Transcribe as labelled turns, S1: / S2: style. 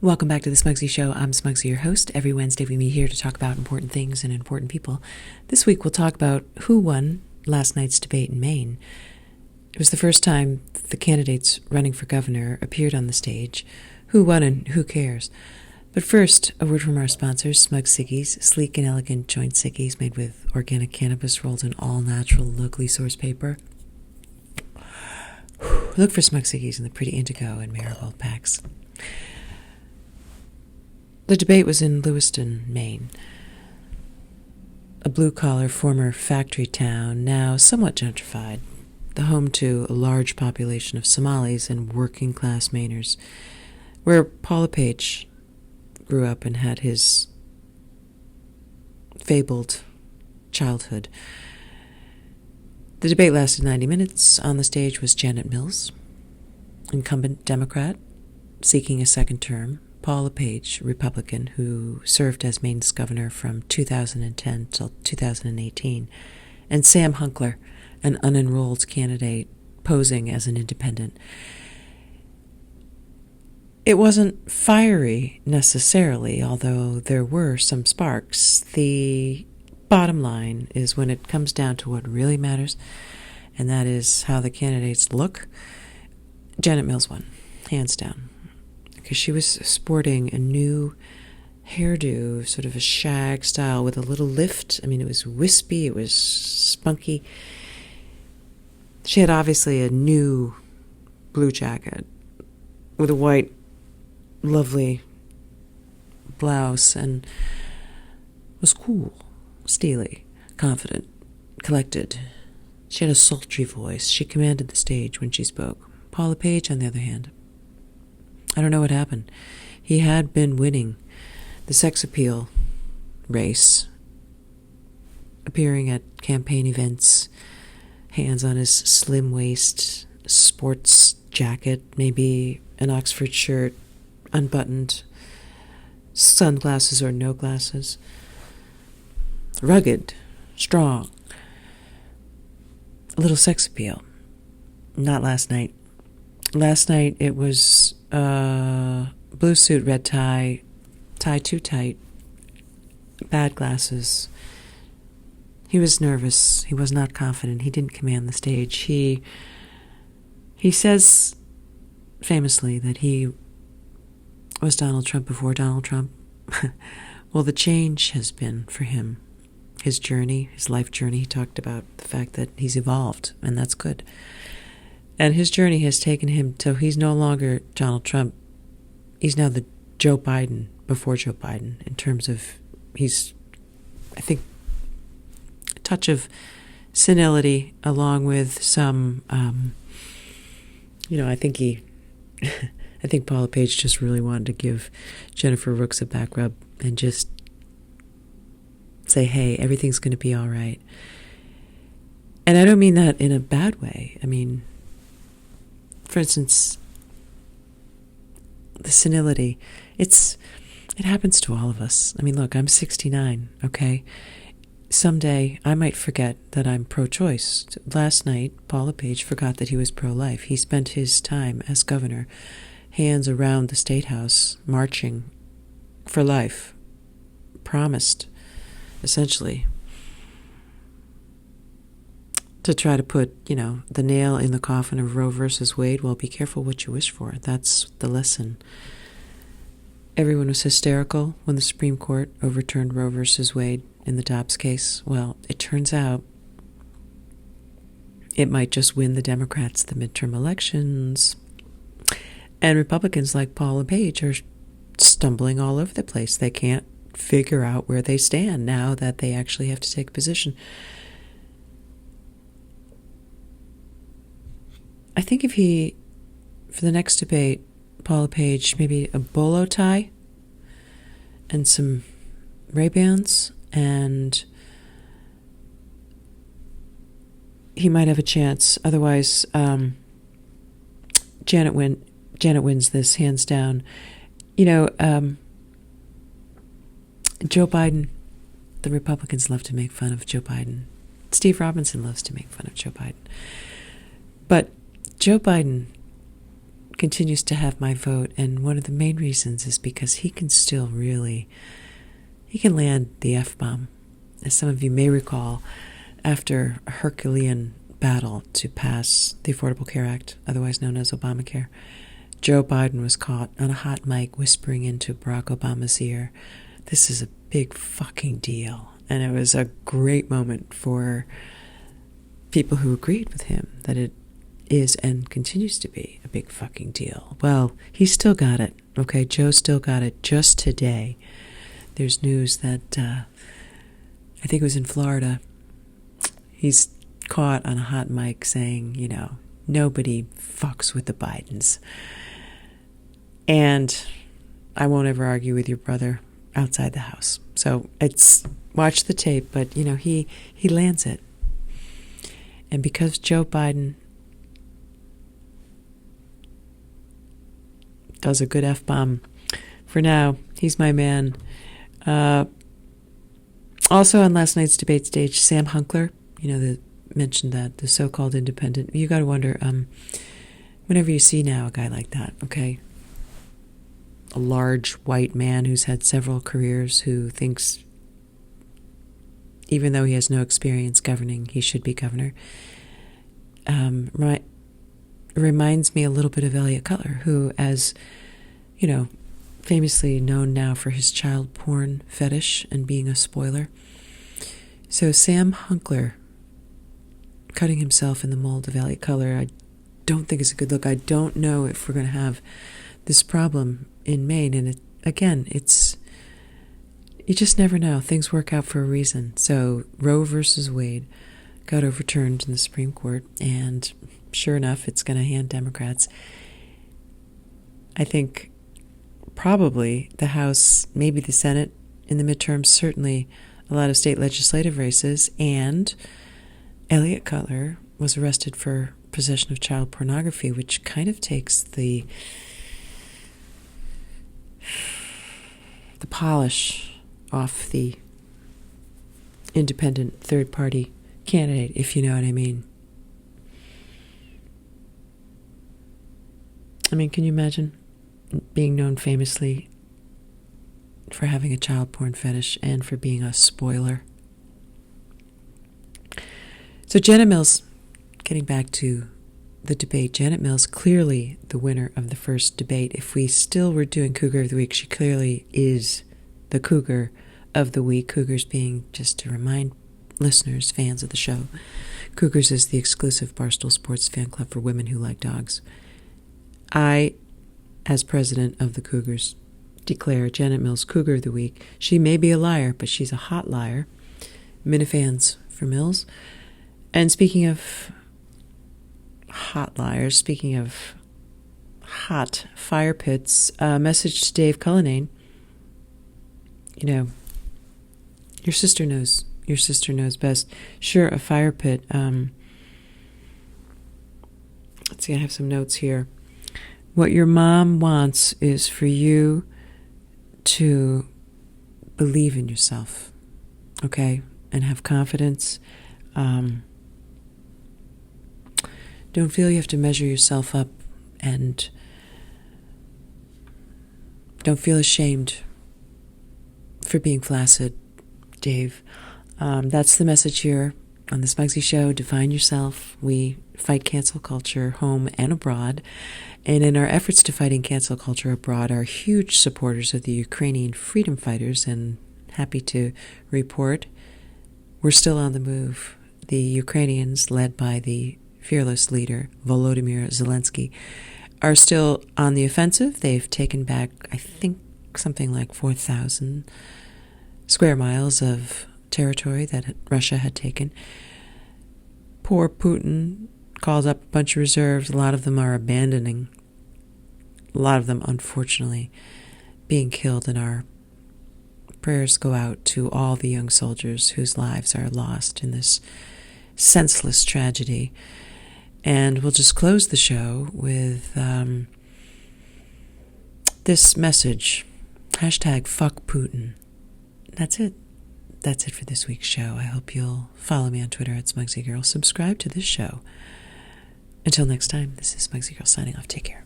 S1: Welcome back to the Smugsy Show. I'm Smugsy, your host. Every Wednesday we meet here to talk about important things and important people. This week we'll talk about who won last night's debate in Maine. It was the first time the candidates running for governor appeared on the stage. Who won and who cares? But first, a word from our sponsors, Smugsy's, sleek and elegant joint sickies made with organic cannabis rolled in all-natural, locally sourced paper. Look for Smugsy in the pretty indigo and marigold packs. The debate was in Lewiston, Maine, a blue-collar former factory town, now somewhat gentrified, the home to a large population of Somalis and working-class Mainers, where LePage grew up and had his fabled childhood. The debate lasted 90 minutes. On the stage was Janet Mills, incumbent Democrat, seeking a second term, Paul LePage, Republican, who served as Maine's governor from 2010 till 2018, and Sam Hunkler, an unenrolled candidate posing as an independent. It wasn't fiery necessarily, although there were some sparks. The bottom line is when it comes down to what really matters, and that is how the candidates look, Janet Mills won, hands down. Because she was sporting a new hairdo, sort of a shag style with a little lift. I mean, it was wispy, it was spunky. She had obviously a new blue jacket with a white, lovely blouse and was cool, steely, confident, collected. She had a sultry voice. She commanded the stage when she spoke. Paul LePage, on the other hand, I don't know what happened. He had been winning the sex appeal race, appearing at campaign events, hands on his slim waist, sports jacket, maybe an Oxford shirt, unbuttoned, sunglasses or no glasses. Rugged, strong, a little sex appeal. Not last night. Last night it was blue suit, red tie, tie too tight, bad glasses. He was nervous. He was not confident. He didn't command the stage. He says famously that he was Donald Trump before Donald Trump. Well, the change has been for him. His journey, his life journey, he talked about the fact that he's evolved, and that's good. And his journey has taken him till he's no longer Donald Trump. He's now the Joe Biden before Joe Biden in terms of he's, I think, a touch of senility along with some, I think I think Paul LePage just really wanted to give Jennifer Rooks a back rub and just say, hey, everything's going to be all right. And I don't mean that in a bad way. I mean, for instance, the senility, it happens to all of us. I mean, look, I'm 69, okay? Someday I might forget that I'm pro-choice. Last night, Paul LePage forgot that he was pro-life. He spent his time as governor, hands around the State House, marching for life, promised, essentially, to try to put, the nail in the coffin of Roe versus Wade. Well, be careful what you wish for. That's the lesson. Everyone was hysterical when the Supreme Court overturned Roe versus Wade in the Dobbs case. Well, it turns out it might just win the Democrats the midterm elections. And Republicans like Paul LePage are stumbling all over the place. They can't figure out where they stand now that they actually have to take a position. I think if for the next debate, Paul LePage, maybe a bolo tie and some Ray-Bans, and he might have a chance. Otherwise, Janet wins this hands down. Joe Biden, the Republicans love to make fun of Joe Biden. Steve Robinson loves to make fun of Joe Biden. But Joe Biden continues to have my vote, and one of the main reasons is because he can still really, he can land the F-bomb. As some of you may recall, after a Herculean battle to pass the Affordable Care Act, otherwise known as Obamacare, Joe Biden was caught on a hot mic whispering into Barack Obama's ear, "This is a big fucking deal." And it was a great moment for people who agreed with him that it is and continues to be a big fucking deal. Well, he still got it, okay? Joe still got it. Just today, there's news that I think it was in Florida. He's caught on a hot mic saying, you know, nobody fucks with the Bidens. And I won't ever argue with your brother outside the house. So it's, watch the tape, but, you know, he lands it. And because Joe Biden does a good F-bomb, for now, he's my man. Also on last night's debate stage, Sam Hunkler, you know, mentioned that, the so-called independent. You got to wonder, whenever you see now a guy like that, okay, a large white man who's had several careers, who thinks even though he has no experience governing, he should be governor, reminds me a little bit of Elliot Cutler, who, as you know, famously known now for his child porn fetish and being a spoiler. So Sam Hunkler cutting himself in the mold of Elliot Cutler, I don't think is a good look. I don't know if we're going to have this problem in Maine. And you just never know. Things work out for a reason. So Roe versus Wade got overturned in the Supreme Court, and sure enough, it's going to hand Democrats, I think, probably the House, maybe the Senate in the midterms, certainly a lot of state legislative races. And Elliot Cutler was arrested for possession of child pornography, which kind of takes the polish off the independent third-party candidate, if you know what I mean. I mean, can you imagine being known famously for having a child porn fetish and for being a spoiler? So Janet Mills, getting back to the debate, Janet Mills, clearly the winner of the first debate. If we still were doing Cougar of the Week, she clearly is the Cougar of the Week. Cougars being, just to remind listeners, fans of the show, Cougars is the exclusive Barstool Sports fan club for women who like dogs. I, as president of the Cougars, declare Janet Mills Cougar of the Week. She may be a liar, but she's a hot liar. Minifans for Mills. And speaking of hot liars, speaking of hot fire pits, message to Dave Cullinane. You know, your sister knows best. Sure, a fire pit. Let's see, I have some notes here. What your mom wants is for you to believe in yourself, okay, and have confidence. Don't feel you have to measure yourself up, and don't feel ashamed for being flaccid, Dave. That's the message here on the Smugsy Show. Define yourself. We fight cancel culture, home and abroad. And in our efforts to fighting cancel culture abroad, are huge supporters of the Ukrainian freedom fighters, and happy to report we're still on the move. The Ukrainians, led by the fearless leader, Volodymyr Zelensky, are still on the offensive. They've taken back, I think, something like 4,000 square miles of territory that Russia had taken. Poor Putin calls up a bunch of reserves. A lot of them are abandoning. A lot of them, unfortunately, being killed. And our prayers go out to all the young soldiers whose lives are lost in this senseless tragedy. And we'll just close the show with this message. Hashtag fuck Putin. That's it. That's it for this week's show. I hope you'll follow me on Twitter at Smugsy Girl. Subscribe to this show. Until next time, this is Smugsy Girl signing off. Take care.